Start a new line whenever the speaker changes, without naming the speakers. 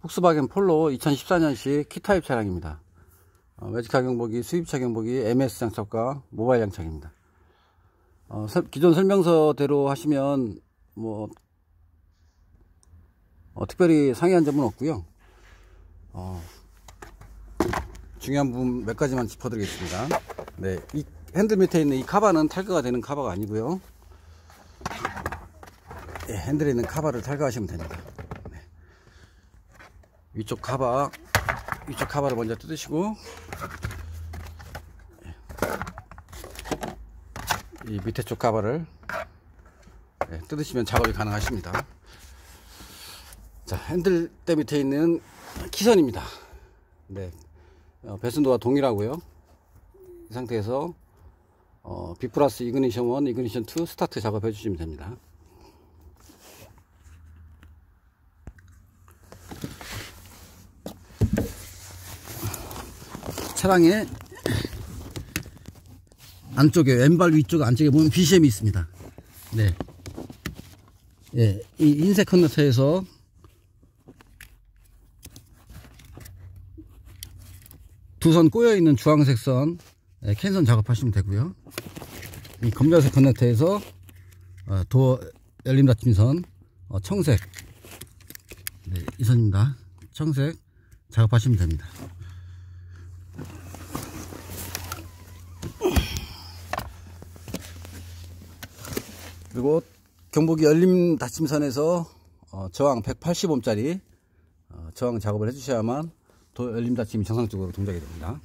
폭스바겐 폴로 2014년식 키타입 차량입니다. 외직화 경보기, 수입차 경보기, MS 장착과 모바일 장착입니다. 기존 설명서대로 하시면 특별히 상이한 점은 없고요. 중요한 부분 몇 가지만 짚어드리겠습니다. 네, 이 핸들 밑에 있는 이 카바는 탈거가 되는 카바가 아니고요. 네, 핸들에 있는 카바를 탈거하시면 됩니다. 네. 위쪽 카바를 먼저 뜯으시고, 이 밑에 쪽 카바를 뜯으시면 작업이 가능하십니다. 자, 핸들대 밑에 있는 키선입니다. 네, 배순도와 동일하고요. 이 상태에서 B 플러스 이그니션 1, 이그니션 2 스타트 작업해 주시면 됩니다. 차량의 안쪽에, 왼발 위쪽 안쪽에 보면 BCM이 있습니다. 네. 예, 이 흰색 커넥터에서 두 선 꼬여 있는 주황색 선 캔선 작업하시면 되고요. 이 검정색 커넥터에서 도어 열림 닫힘 선 청색, 네, 이 선입니다. 청색 작업하시면 됩니다. 그리고 경보기 열림 닫힘선에서 저항 180ohm짜리 저항 작업을 해주셔야만 열림 닫힘이 정상적으로 동작이 됩니다.